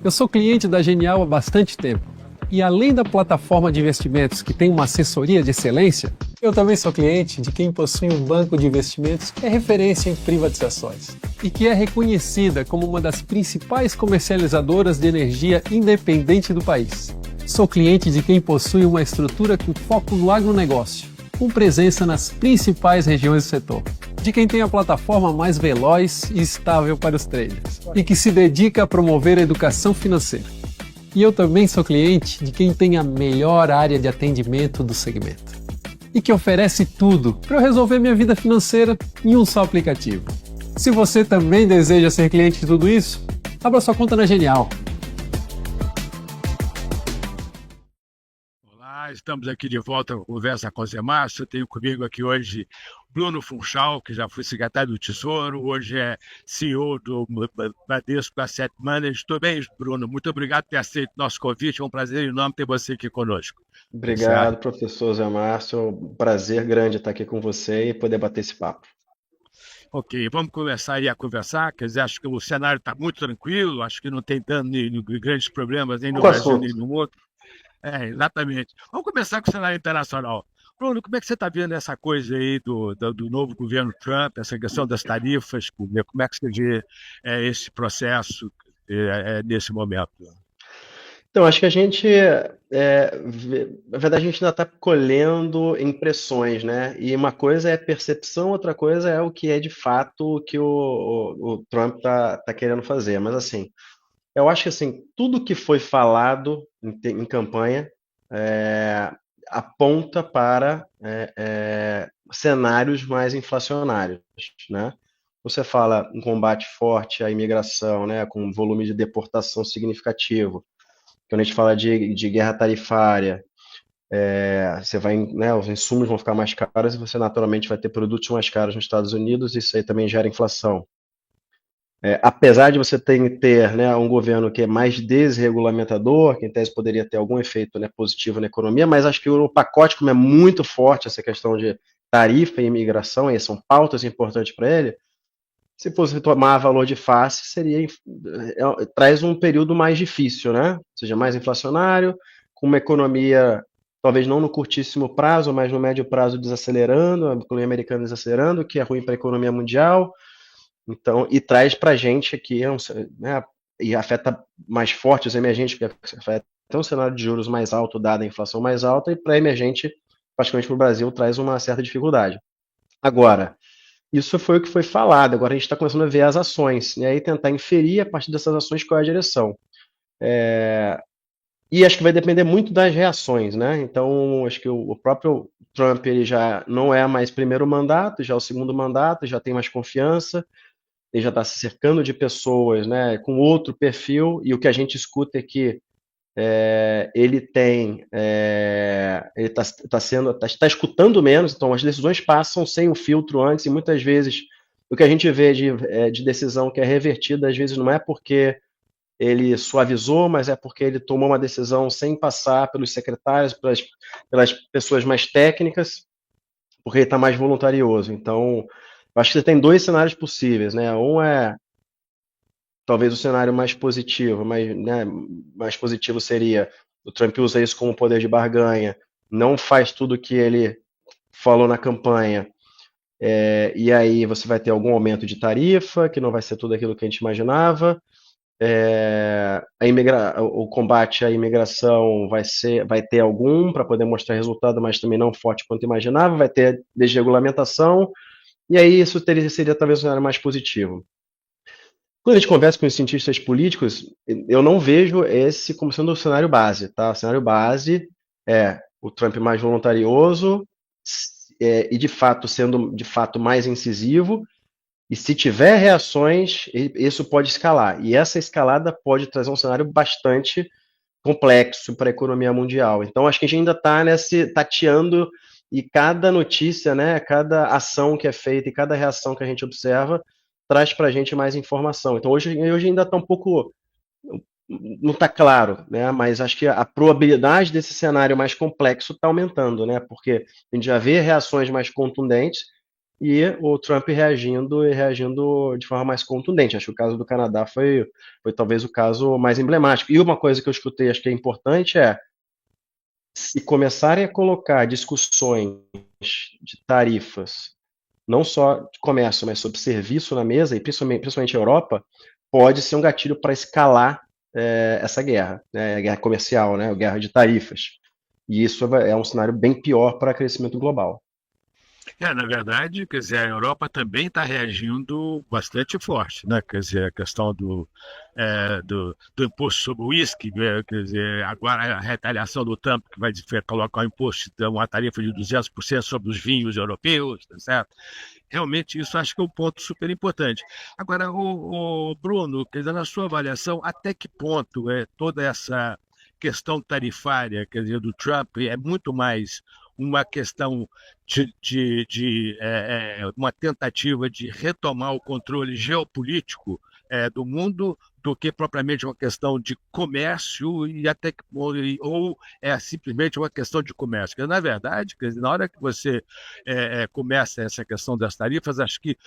Eu sou cliente da Genial há bastante tempo. E além da plataforma de investimentos que tem uma assessoria de excelência, eu também sou cliente de quem possui um banco de investimentos que é referência em privatizações e que é reconhecida como uma das principais comercializadoras de energia independente do país. Sou cliente de quem possui uma estrutura com foco no agronegócio, com presença nas principais regiões do setor. De quem tem a plataforma mais veloz e estável para os traders e que se dedica a promover a educação financeira. E eu também sou cliente de quem tem a melhor área de atendimento do segmento e que oferece tudo para eu resolver minha vida financeira em um só aplicativo. Se você também deseja ser cliente de tudo isso, abra sua conta na Genial. Olá, estamos aqui de volta com Conversa com o Zé Márcio. Eu tenho comigo aqui hoje Bruno Funchal, que já foi secretário do Tesouro, hoje é CEO do Bradesco Asset Management. Tudo bem, Bruno? Muito obrigado por ter aceito o nosso convite. É um prazer enorme ter você aqui conosco. Obrigado, professor Zé Márcio. Um prazer grande estar aqui com você e poder bater esse papo. Ok, vamos começar aí a conversar. Quer dizer, acho que o cenário está muito tranquilo, acho que não tem grandes problemas nem no Brasil nem no mundo. Exatamente. Vamos começar com o cenário internacional. Bruno, como é que você está vendo essa coisa aí do novo governo Trump, essa questão das tarifas? Como é que você vê esse processo nesse momento? Então, acho que a gente, na verdade, a gente ainda está colhendo impressões, né? E uma coisa é percepção, outra coisa é o que é de fato o que o Trump está querendo fazer. Mas, assim, eu acho que assim, tudo que foi falado em campanha aponta para cenários mais inflacionários, né? Você fala em combate forte à imigração, né, com um volume de deportação significativo. Quando a gente fala de guerra tarifária, você vai, né, os insumos vão ficar mais caros e você naturalmente vai ter produtos mais caros nos Estados Unidos, isso aí também gera inflação. Apesar de você ter, né, um governo que é mais desregulamentador, que em tese poderia ter algum efeito, né, positivo na economia, mas acho que o pacote, como é muito forte essa questão de tarifa e imigração, e são pautas importantes para ele, se fosse tomar valor de face, traz um período mais difícil, né? Ou seja, mais inflacionário, com uma economia, talvez não no curtíssimo prazo, mas no médio prazo desacelerando, a economia americana desacelerando, que é ruim para a economia mundial. Então, e traz para a gente aqui, né, e afeta mais forte os emergentes, porque afeta um cenário de juros mais alto, dada a inflação mais alta, e para emergente, praticamente para o Brasil, traz uma certa dificuldade. Agora, isso foi o que foi falado, agora a gente está começando a ver as ações, e aí tentar inferir a partir dessas ações qual é a direção. E acho que vai depender muito das reações, né? Então, acho que o próprio Trump ele já não é mais primeiro mandato, já é o segundo mandato, já tem mais confiança, ele já está se cercando de pessoas, né, com outro perfil, e o que a gente escuta é que ele está escutando menos, então as decisões passam sem o filtro antes, e muitas vezes o que a gente vê de decisão que é revertida, às vezes não é porque ele suavizou, mas é porque ele tomou uma decisão sem passar pelos secretários, pelas pessoas mais técnicas, porque ele está mais voluntarioso. Então, eu acho que você tem dois cenários possíveis, né? Um é talvez o cenário mais positivo, né, mais positivo seria o Trump usa isso como poder de barganha, não faz tudo o que ele falou na campanha, e aí você vai ter algum aumento de tarifa, que não vai ser tudo aquilo que a gente imaginava, o combate à imigração vai ter algum para poder mostrar resultado, mas também não forte quanto imaginava, vai ter desregulamentação, e aí isso seria talvez um cenário mais positivo. Quando a gente conversa com os cientistas políticos, eu não vejo esse como sendo o cenário base, tá? O cenário base é o Trump mais voluntarioso e de fato sendo de fato mais incisivo, e se tiver reações, isso pode escalar. E essa escalada pode trazer um cenário bastante complexo para a economia mundial. Então acho que a gente ainda está tateando, e cada notícia, né, cada ação que é feita e cada reação que a gente observa traz para a gente mais informação. Então hoje ainda está um pouco, não está claro, né? Mas acho que a probabilidade desse cenário mais complexo está aumentando, né? Porque a gente já vê reações mais contundentes, e o Trump reagindo e reagindo de forma mais contundente. Acho que o caso do Canadá foi talvez o caso mais emblemático. E uma coisa que eu escutei, acho que é importante, é se começarem a colocar discussões de tarifas, não só de comércio, mas sobre serviço na mesa, e principalmente a Europa, pode ser um gatilho para escalar essa guerra, né, a guerra comercial, né, a guerra de tarifas. E isso é um cenário bem pior para crescimento global. Na verdade, quer dizer, a Europa também está reagindo bastante forte, né? Quer dizer, a questão do imposto sobre o uísque, né? Quer dizer, agora a retaliação do Trump, que vai colocar um imposto, uma tarifa de 200% sobre os vinhos europeus, tá certo? Realmente, isso acho que é um ponto super importante. Agora, o Bruno, quer dizer, na sua avaliação, até que ponto toda essa questão tarifária, quer dizer, do Trump, é muito mais uma questão uma tentativa de retomar o controle geopolítico do mundo do que propriamente uma questão de comércio e até ou é simplesmente uma questão de comércio. Porque, na verdade, quer dizer, na hora que você começa essa questão das tarifas, acho que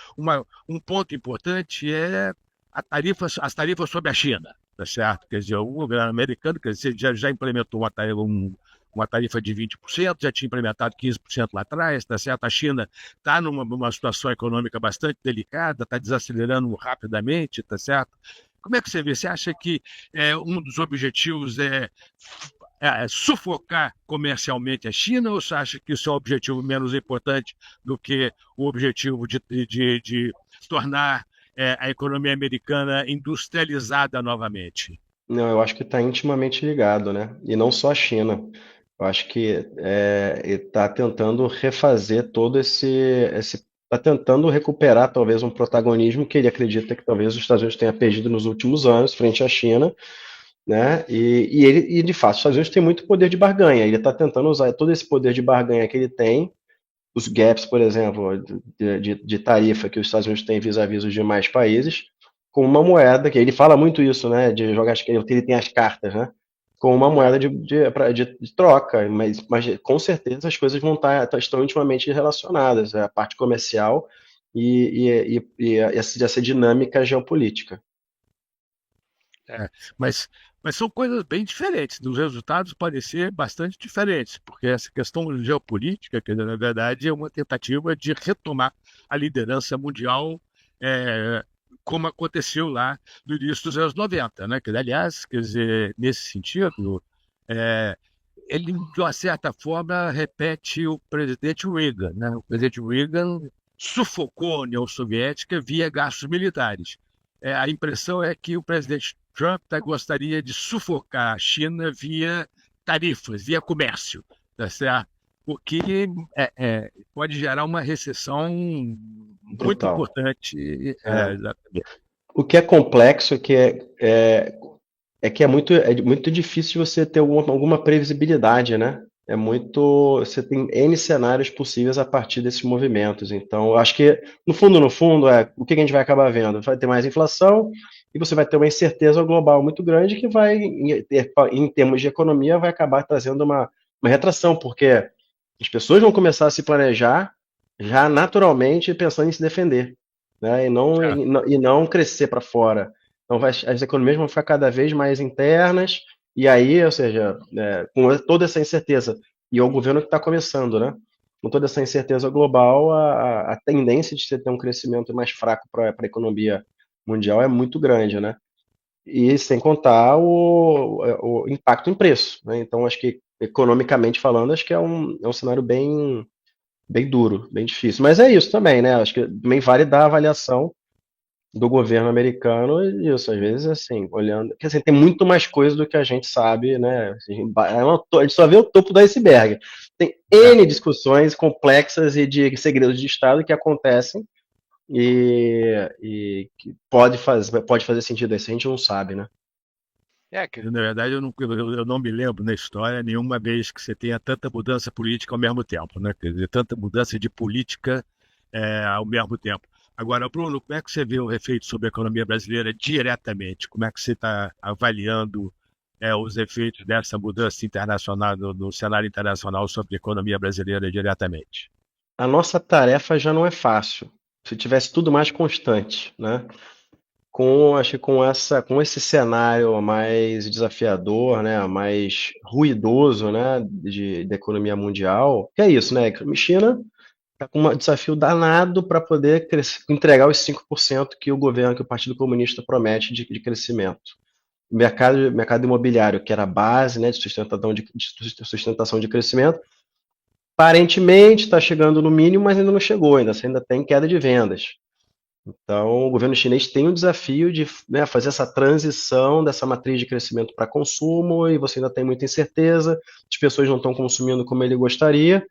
um ponto importante é as tarifas sobre a China. Tá certo? Quer dizer, o governo americano quer dizer, já implementou uma tarifa de 20%, já tinha implementado 15% lá atrás, tá certo? A China está numa situação econômica bastante delicada, está desacelerando rapidamente, tá certo? Como é que você vê? Você acha que um dos objetivos é sufocar comercialmente a China, ou você acha que isso é um objetivo menos importante do que o objetivo de tornar a economia americana industrializada novamente? Não, eu acho que está intimamente ligado, né? E não só a China. Eu acho que ele está tentando refazer todo está tentando recuperar talvez um protagonismo que ele acredita que talvez os Estados Unidos tenha perdido nos últimos anos frente à China, né? E de fato, os Estados Unidos têm muito poder de barganha. Ele está tentando usar todo esse poder de barganha que ele tem, os gaps, por exemplo, de tarifa que os Estados Unidos têm vis-à-vis os demais países, com uma moeda, que ele fala muito isso, né, de jogar, que ele tem as cartas, né, com uma moeda de troca, mas com certeza as coisas vão estão intimamente relacionadas, a parte comercial e essa dinâmica geopolítica. É, mas, mas são coisas bem diferentes. Os resultados podem ser bastante diferentes, porque essa questão geopolítica, que na verdade é uma tentativa de retomar a liderança mundial, é, como aconteceu lá no início dos anos 90, né? Que, aliás, quer dizer, nesse sentido, é, ele, de uma certa forma, repete o presidente Reagan, né? O presidente Reagan sufocou a União Soviética via gastos militares. A impressão é que o presidente Trump gostaria de sufocar a China via tarifas, via comércio, tá certo? O que pode gerar uma recessão muito Brutal. importante. É. Exatamente. O que é complexo é que é muito difícil você ter alguma previsibilidade, né? Você tem N cenários possíveis a partir desses movimentos. Então, eu acho que, no fundo, o que a gente vai acabar vendo? Vai ter mais inflação e você vai ter uma incerteza global muito grande que vai, em termos de economia, vai acabar trazendo uma retração, porque as pessoas vão começar a se planejar já naturalmente pensando em se defender, né? E não crescer para fora. Então as economias vão ficar cada vez mais internas, e aí, ou seja, com toda essa incerteza, e é o governo que está começando, né? Com toda essa incerteza global, a tendência de você ter um crescimento mais fraco para a economia mundial é muito grande, né? E sem contar o impacto em preço, né? Então, acho que, economicamente falando, acho que é um cenário bem duro, bem difícil. Mas é isso também, né? Acho que também vale dar a avaliação do governo americano e isso, às vezes, assim, olhando. Porque assim, tem muito mais coisa do que a gente sabe, né? A gente só vê o topo do iceberg. Tem N discussões complexas e de segredos de Estado que acontecem e que pode fazer sentido aí, se a gente não sabe, né? Que na verdade eu não me lembro na história nenhuma vez que você tenha tanta mudança política ao mesmo tempo, né? Quer dizer, tanta mudança de política ao mesmo tempo. Agora, Bruno, como é que você vê o efeito sobre a economia brasileira diretamente? Como é que você está avaliando os efeitos dessa mudança internacional no cenário internacional sobre a economia brasileira diretamente? a nossa tarefa já não é fácil. Se tivesse tudo mais constante, né? Acho que com esse cenário mais desafiador, né, mais ruidoso, né, da economia mundial, que é isso, né? A China está com um desafio danado para poder entregar os 5% que o governo, que o Partido Comunista promete de crescimento. O mercado imobiliário, que era a base, né, de sustentação de crescimento, aparentemente está chegando no mínimo, mas ainda não chegou, ainda tem queda de vendas. Então, o governo chinês tem o desafio de, né, fazer essa transição dessa matriz de crescimento para consumo, e você ainda tem muita incerteza, as pessoas não estão consumindo como ele gostaria.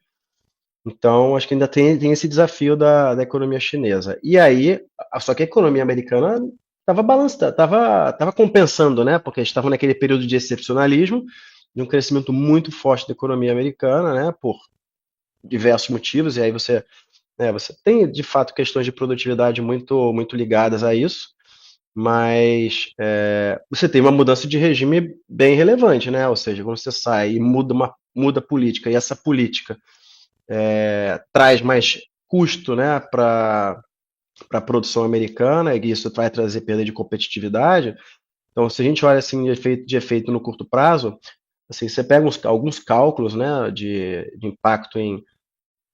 Então, acho que ainda tem esse desafio da economia chinesa. E aí, só que a economia americana estava balançando, estava compensando, né? Porque estava naquele período de excepcionalismo, de um crescimento muito forte da economia americana, né? Por diversos motivos, e aí você tem de fato questões de produtividade muito, muito ligadas a isso, mas você tem uma mudança de regime bem relevante, né? Ou seja, quando você sai e muda a política, e essa política traz mais custo, né, para a produção americana, e isso vai trazer perda de competitividade. Então, se a gente olha assim de efeito no curto prazo, assim, você pega alguns cálculos, né, de impacto em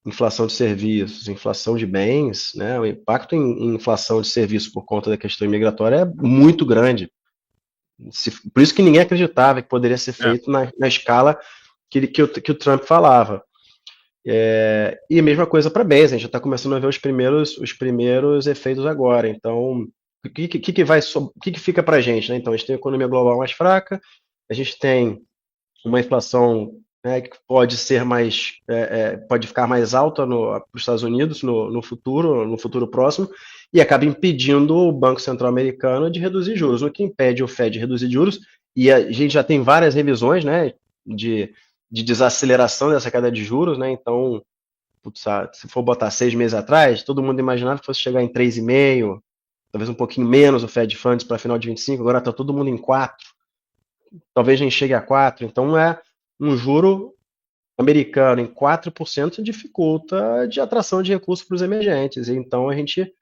inflação de serviços, inflação de bens, né, o impacto em inflação de serviços por conta da questão imigratória é muito grande. Por isso que ninguém acreditava que poderia ser feito na escala que o Trump falava. E a mesma coisa para bens, a gente já está começando a ver os primeiros efeitos agora. Então, o que fica para a gente, né? Então, a gente tem a economia global mais fraca, a gente tem uma inflação, né, que pode ser pode ficar mais alta para os Estados Unidos no futuro próximo, e acaba impedindo o Banco Central Americano de reduzir juros. O que impede o Fed de reduzir juros, e a gente já tem várias revisões, né, de desaceleração dessa queda de juros, né? Então, putz, se for botar 6 meses atrás, todo mundo imaginava que fosse chegar em 3,5, talvez um pouquinho menos o Fed Funds para final de 25, agora está todo mundo em 4, talvez nem chegue a 4, então um juro americano em 4% dificulta de atração de recursos para os emergentes, então a gente,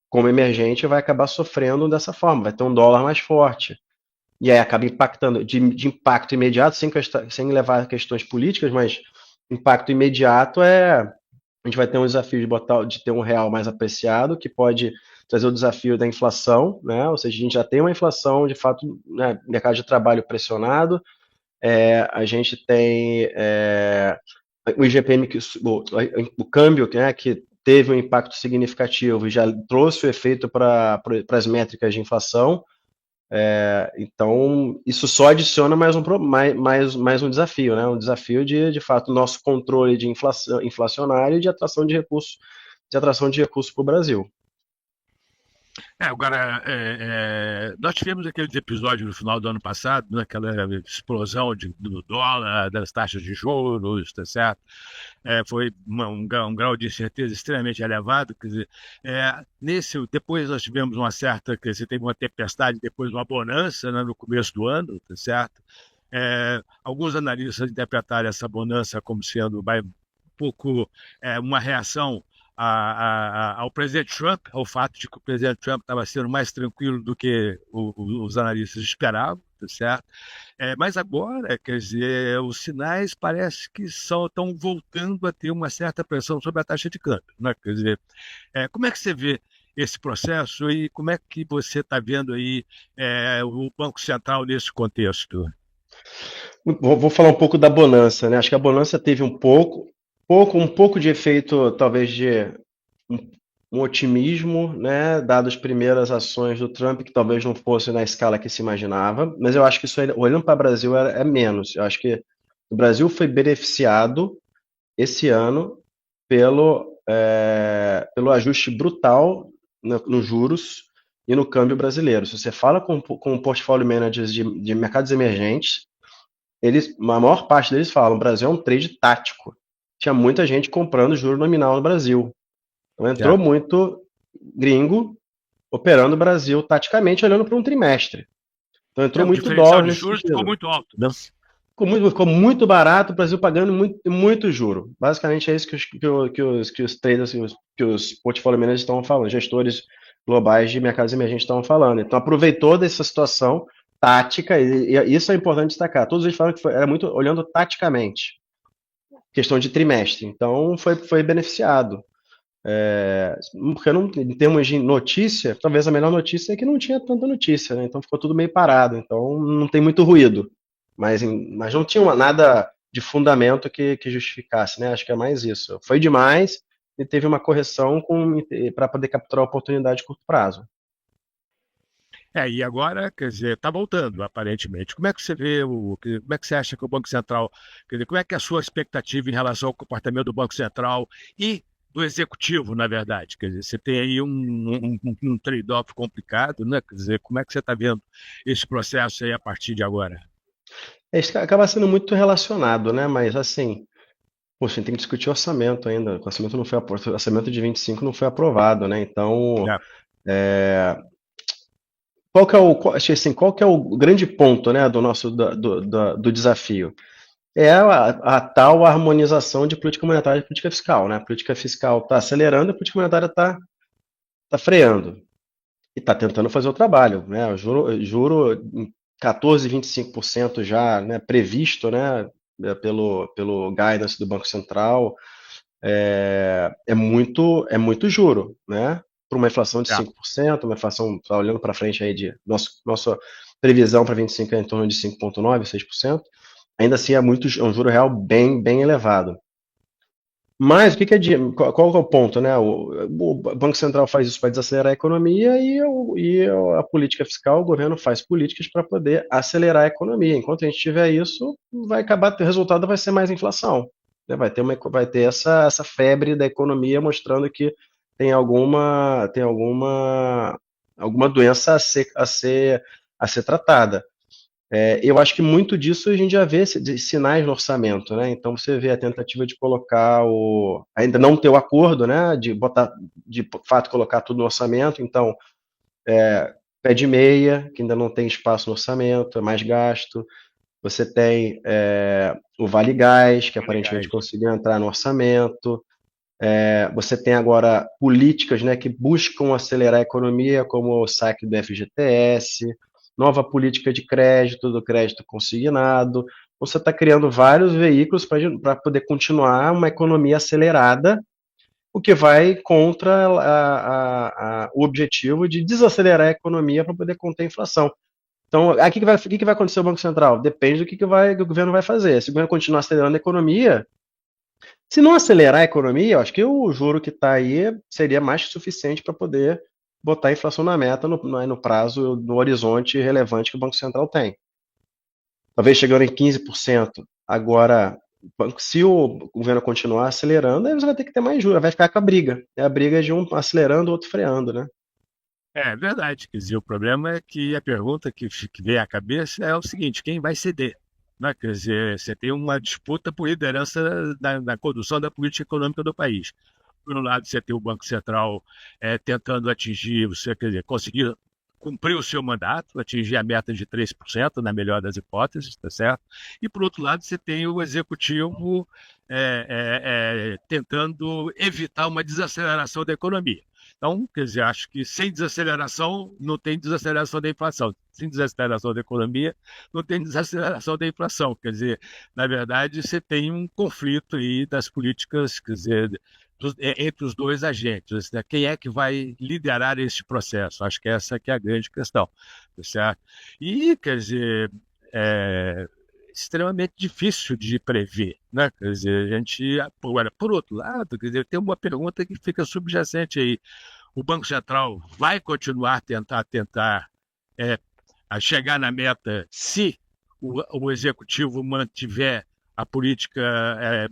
como emergente, vai acabar sofrendo dessa forma, vai ter um dólar mais forte. E aí acaba impactando de impacto imediato, sem levar a questões políticas, mas impacto imediato a gente vai ter um desafio de ter um real mais apreciado, que pode trazer o desafio da inflação, né? Ou seja, a gente já tem uma inflação, de fato, né, mercado de trabalho pressionado, a gente tem o IGPM, o câmbio, né, que teve um impacto significativo e já trouxe o efeito para as métricas de inflação. Então, isso só adiciona mais um desafio, né? Um desafio de fato, nosso controle de inflacionário e de atração de recursos para o Brasil. Agora, nós tivemos aqueles episódios no final do ano passado, naquela explosão do dólar, das taxas de juros, tá certo? Foi um grau de incerteza extremamente elevado, quer dizer, depois nós tivemos uma certa, quer dizer, teve uma tempestade, depois uma bonança, né, no começo do ano, tá certo? Alguns analistas interpretaram essa bonança como sendo um pouco uma reação ao presidente Trump, ao fato de que o presidente Trump estava sendo mais tranquilo do que os analistas esperavam, tá certo? Mas agora, quer dizer, os sinais parece que estão voltando a ter uma certa pressão sobre a taxa de câmbio, né? Quer dizer, como é que você vê esse processo e como é que você está vendo aí o Banco Central nesse contexto? Vou falar um pouco da bonança, né? Acho que a bonança teve um pouco de efeito, talvez, de um otimismo, né? Dadas as primeiras ações do Trump, que talvez não fosse na escala que se imaginava, mas eu acho que isso, olhando para o Brasil, é menos. Eu acho que o Brasil foi beneficiado esse ano pelo ajuste brutal nos juros e no câmbio brasileiro. Se você fala com portfólio managers de mercados emergentes, a maior parte deles falam: o Brasil é um trade tático. Tinha muita gente comprando juro nominal no Brasil. Então entrou muito gringo operando o Brasil taticamente, olhando para um trimestre. Então entrou muito dólar. O diferencial de juros ficou muito alto, né? ficou muito barato, o Brasil pagando muito juro. Basicamente é isso que os traders, que os portfólio managers estão falando, gestores globais de mercados emergentes estão falando. Então aproveitou dessa situação tática, e isso é importante destacar. Todos eles falaram que era muito olhando taticamente, questão de trimestre. Então foi beneficiado. Porque em termos de notícia, talvez a melhor notícia é que não tinha tanta notícia, né? Então ficou tudo meio parado, então não tem muito ruído. Mas não tinha nada de fundamento que justificasse, né? Acho que é mais isso. Foi demais e teve uma correção para poder capturar a oportunidade de curto prazo. E agora, quer dizer, está voltando, aparentemente. Como é que você vê, como é que você acha que o Banco Central, quer dizer, como é que é a sua expectativa em relação ao comportamento do Banco Central e do executivo, na verdade? Quer dizer, você tem aí um trade-off complicado, né? Quer dizer, como é que você está vendo esse processo aí a partir de agora? Isso acaba sendo muito relacionado, né? Mas assim, poxa, a gente tem que discutir orçamento ainda. O orçamento não foi, o orçamento de 25 não foi aprovado, né? Então, qual que é o grande ponto, né, do desafio? É a tal harmonização de política monetária e política fiscal, né? A política fiscal está acelerando, a política monetária está freando. E está tentando fazer o trabalho, né? O juro em 14, 25% já, né, previsto, né, pelo guidance do Banco Central, é muito juro, né? Para uma inflação de 5%, uma inflação, tá olhando para frente aí nossa previsão para 25 é em torno de 5,9%, 6%, ainda assim é um juro real bem elevado. Mas qual é o ponto, né? O Banco Central faz isso para desacelerar a economia e a política fiscal, o governo faz políticas para poder acelerar a economia. Enquanto a gente tiver isso, vai acabar, o resultado vai ser mais inflação, né? Vai ter essa febre da economia mostrando que tem alguma doença a ser tratada. Eu acho que muito disso a gente já vê sinais no orçamento, né? Então você vê a tentativa de colocar ainda não ter o acordo, né? De fato colocar tudo no orçamento. Então, pé de meia, que ainda não tem espaço no orçamento, é mais gasto. Você tem o Vale Gás, que aparentemente conseguiu entrar no orçamento. Você tem agora políticas, né, que buscam acelerar a economia, como o saque do FGTS, nova política de crédito, do crédito consignado. Você está criando vários veículos para poder continuar uma economia acelerada, o que vai contra o objetivo de desacelerar a economia para poder conter a inflação. Então, o que vai acontecer no Banco Central? Depende do que o governo vai fazer. Se o governo continuar acelerando a economia, se não acelerar a economia, eu acho que o juro que está aí seria mais que suficiente para poder botar a inflação na meta no prazo, no horizonte relevante que o Banco Central tem. Talvez chegando em 15%. Agora, se o governo continuar acelerando, aí você vai ter que ter mais juros, vai ficar com a briga. É a briga de um acelerando, o outro freando, né? É verdade, quer dizer, o problema é que a pergunta que vem à cabeça é o seguinte: quem vai ceder? Né? Quer dizer, você tem uma disputa por liderança na condução da política econômica do país. Por um lado, você tem o Banco Central tentando atingir, quer dizer, conseguir cumprir o seu mandato, atingir a meta de 3%, na melhor das hipóteses, tá certo? E, por outro lado, você tem o Executivo tentando evitar uma desaceleração da economia. Então, quer dizer, acho que sem desaceleração não tem desaceleração da inflação. Sem desaceleração da economia não tem desaceleração da inflação. Quer dizer, na verdade, você tem um conflito aí das políticas, quer dizer, entre os dois agentes. Né? Quem é que vai liderar esse processo? Acho que essa que é a grande questão. Tá certo? E, quer dizer, extremamente difícil de prever, né? Quer dizer, a gente, agora, por outro lado, quer dizer, tem uma pergunta que fica subjacente aí: o Banco Central vai continuar tentar a chegar na meta se o Executivo mantiver a política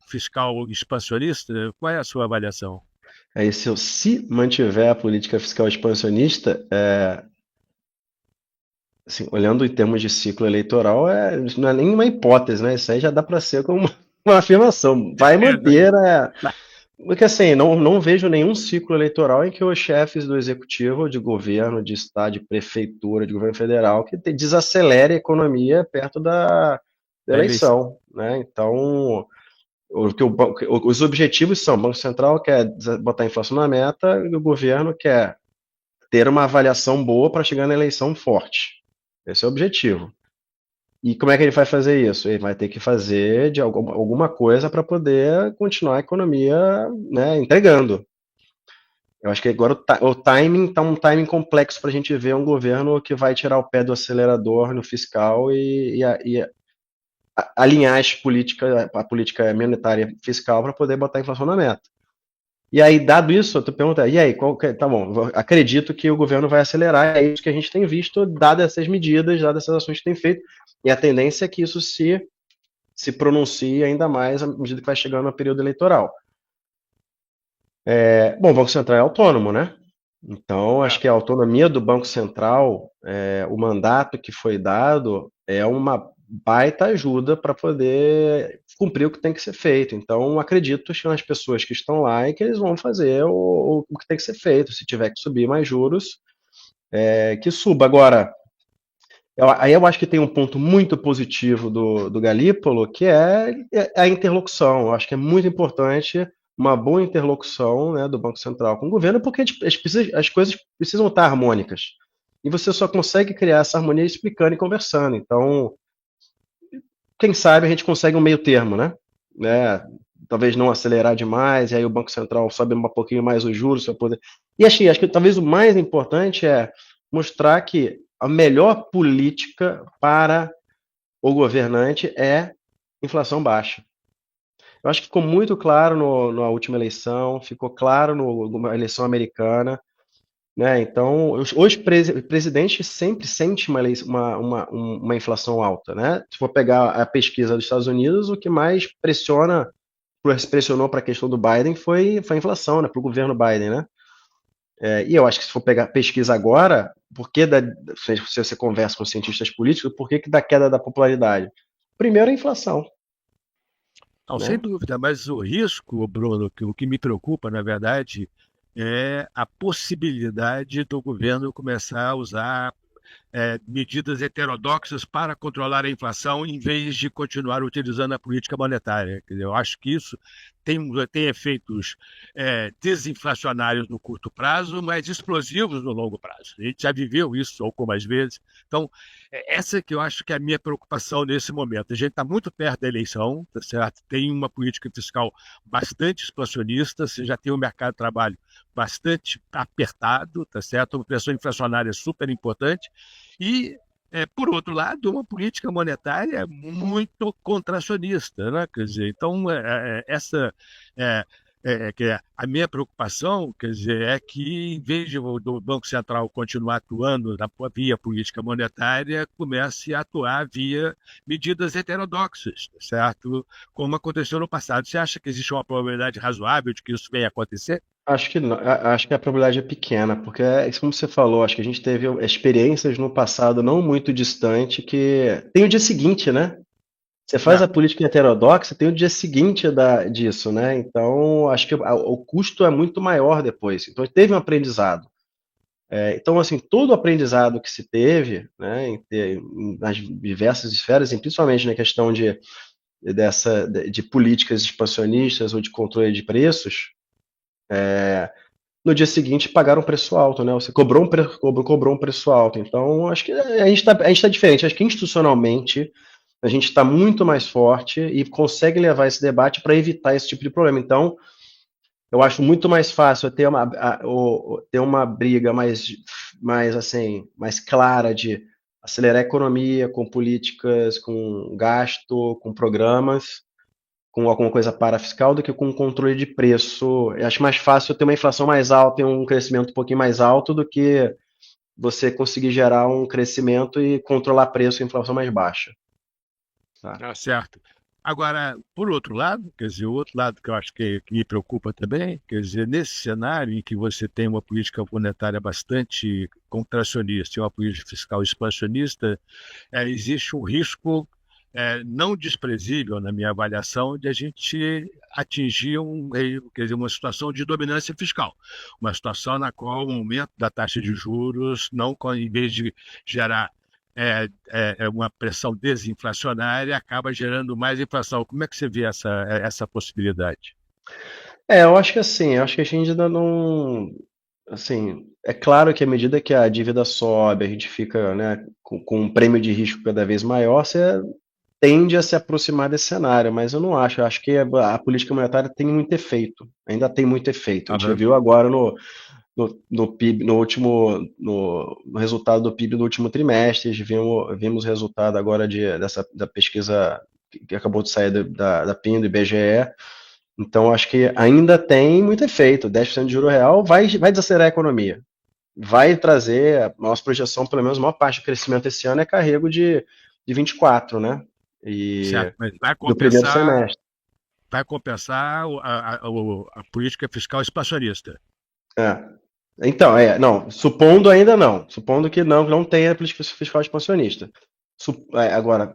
fiscal expansionista? Qual é a sua avaliação? Se mantiver a política fiscal expansionista, assim, olhando em termos de ciclo eleitoral, não é nenhuma hipótese, né? Isso aí já dá para ser como uma afirmação. Vai manter Porque assim, não vejo nenhum ciclo eleitoral em que os chefes do executivo, de governo, de estado, de prefeitura, de governo federal, que desacelere a economia perto da da eleição. eleição, né? Então, os objetivos são, o Banco Central quer botar a inflação na meta e o governo quer ter uma avaliação boa para chegar na eleição forte. Esse é o objetivo. E como é que ele vai fazer isso? Ele vai ter que fazer de alguma coisa para poder continuar a economia, né, entregando. Eu acho que agora o timing está um timing complexo para a gente ver um governo que vai tirar o pé do acelerador no fiscal e alinhar a política monetária fiscal para poder botar a inflação na meta. E aí, dado isso, tu pergunta, e aí, tá bom, acredito que o governo vai acelerar, é isso que a gente tem visto, dadas essas medidas, dadas essas ações que tem feito, e a tendência é que isso se pronuncie ainda mais à medida que vai chegando no período eleitoral. Bom, o Banco Central é autônomo, né? Então, acho que a autonomia do Banco Central, o mandato que foi dado, é uma baita ajuda para poder cumprir o que tem que ser feito. Então, acredito nas pessoas que estão lá e que eles vão fazer o que tem que ser feito. Se tiver que subir mais juros, que suba. Agora, aí eu acho que tem um ponto muito positivo do Galípolo, que é a interlocução. Eu acho que é muito importante uma boa interlocução, né, do Banco Central com o governo, porque as coisas precisam estar harmônicas. E você só consegue criar essa harmonia explicando e conversando. Então, quem sabe a gente consegue um meio termo, né? Talvez não acelerar demais, e aí o Banco Central sobe um pouquinho mais os juros para poder. E acho que talvez o mais importante é mostrar que a melhor política para o governante é inflação baixa. Eu acho que ficou muito claro na última eleição, ficou claro na eleição americana, né? Então, os presidentes sempre sentem uma inflação alta, né? Se for pegar a pesquisa dos Estados Unidos, o que mais pressionou para a questão do Biden foi a inflação, né? Para o governo Biden, né? E eu acho que se for pegar pesquisa agora, se você conversa com cientistas políticos, por que da queda da popularidade? Primeiro, a inflação, Não, sem né? dúvida, mas o risco, Bruno, o que me preocupa, na verdade, é a possibilidade do governo começar a usar medidas heterodoxas para controlar a inflação, em vez de continuar utilizando a política monetária. Quer dizer, eu acho que isso tem efeitos desinflacionários no curto prazo, mas explosivos no longo prazo. A gente já viveu isso algumas vezes. Então, essa que eu acho que é a minha preocupação nesse momento. A gente está muito perto da eleição, tá certo? Tem uma política fiscal bastante expansionista, você já tem o mercado de trabalho bastante apertado, tá certo? Uma pressão inflacionária super importante. E, por outro lado, uma política monetária muito contracionista, né? Quer dizer, então, essa que a minha preocupação, quer dizer, é que, em vez do Banco Central continuar atuando via política monetária, comece a atuar via medidas heterodoxas, certo? Como aconteceu no passado. Você acha que existe uma probabilidade razoável de que isso venha a acontecer? Acho que não, acho que a probabilidade é pequena, porque como você falou, acho que a gente teve experiências no passado não muito distante que tem o dia seguinte, né? Você faz É. a política heterodoxa, tem o dia seguinte disso, né? Então, acho que o custo é muito maior depois. Então, teve um aprendizado. Então, assim, todo o aprendizado que se teve, né, nas diversas esferas, e principalmente na questão de políticas expansionistas ou de controle de preços, no dia seguinte pagaram um preço alto, né? Você cobrou um preço alto. Então, acho que a gente tá diferente. Acho que institucionalmente a gente está muito mais forte e consegue levar esse debate para evitar esse tipo de problema. Então, eu acho muito mais fácil ter uma briga assim, mais clara de acelerar a economia com políticas, com gasto, com programas, com alguma coisa parafiscal do que com controle de preço. Eu acho mais fácil ter uma inflação mais alta e um crescimento um pouquinho mais alto do que você conseguir gerar um crescimento e controlar preço e inflação mais baixa. Tá? Tá certo. Agora, por outro lado, quer dizer, o outro lado que eu acho que me preocupa também, quer dizer, nesse cenário em que você tem uma política monetária bastante contracionista e uma política fiscal expansionista, existe um risco não desprezível, na minha avaliação, de a gente atingir quer dizer, uma situação de dominância fiscal, uma situação na qual o aumento da taxa de juros, não, em vez de gerar uma pressão desinflacionária, acaba gerando mais inflação. Como é que você vê essa possibilidade? Eu acho que assim, eu acho que a gente ainda não. Assim, é claro que à medida que a dívida sobe, a gente fica, né, com um prêmio de risco cada vez maior, você tende a se aproximar desse cenário, mas eu não acho. Eu acho que a política monetária tem muito efeito, ainda tem muito efeito. A gente Aham. viu agora no PIB, no resultado do PIB do último trimestre, vimos o resultado agora da pesquisa que acabou de sair da PIN, do IBGE. Então, acho que ainda tem muito efeito. 10% de juro real vai desacelerar a economia. Vai trazer, a nossa projeção, pelo menos a maior parte do crescimento esse ano é carrego de 24, né? E Certo, mas do primeiro semestre. vai compensar a política fiscal expansionista. É. Então, não, supondo ainda não, supondo que não tenha política fiscal expansionista. Agora,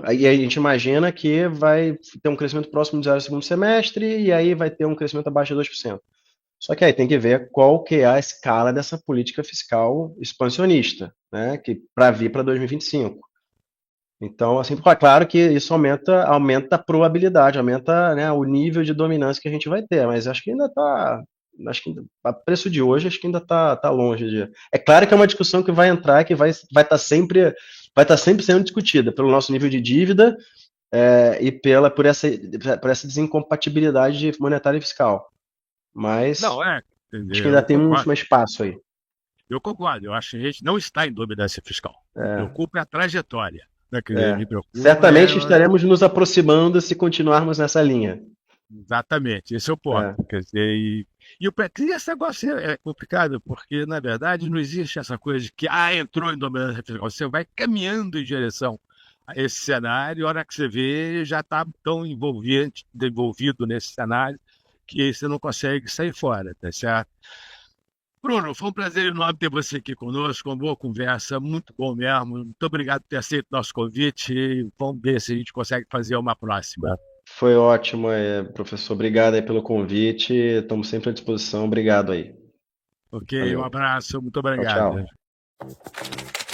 aí a gente imagina que vai ter um crescimento próximo de 0 no segundo semestre, e aí vai ter um crescimento abaixo de 2%. Só que aí tem que ver qual que é a escala dessa política fiscal expansionista, né, que para vir para 2025. Então, assim, claro que isso aumenta a probabilidade, aumenta, né, o nível de dominância que a gente vai ter, mas acho que ainda está, acho que a preço de hoje, acho que ainda tá longe de. É claro que é uma discussão que vai entrar, que vai estar sempre sendo discutida pelo nosso nível de dívida, e por essa desincompatibilidade monetária e fiscal. Mas Não, acho que ainda eu tem um concordo. espaço aí. Eu concordo. Eu acho que a gente não está em dominância fiscal. Me É, preocupa a trajetória. Né? Quer dizer, me preocupa Certamente estaremos nos aproximando se continuarmos nessa linha. exatamente, esse é o ponto. É, Quer dizer, e esse negócio é complicado, porque, na verdade, não existe essa coisa de que entrou em dominância fiscal. Você vai caminhando em direção a esse cenário, e a hora que você vê, já está tão envolvido nesse cenário que você não consegue sair fora, tá certo? Bruno, foi um prazer enorme ter você aqui conosco, uma boa conversa, muito bom mesmo. Muito obrigado por ter aceito o nosso convite e vamos ver se a gente consegue fazer uma próxima. foi ótimo, professor. Obrigado aí pelo convite. Estamos sempre à disposição. Obrigado aí. Ok, um Valeu. abraço, muito Tchau, obrigado. tchau.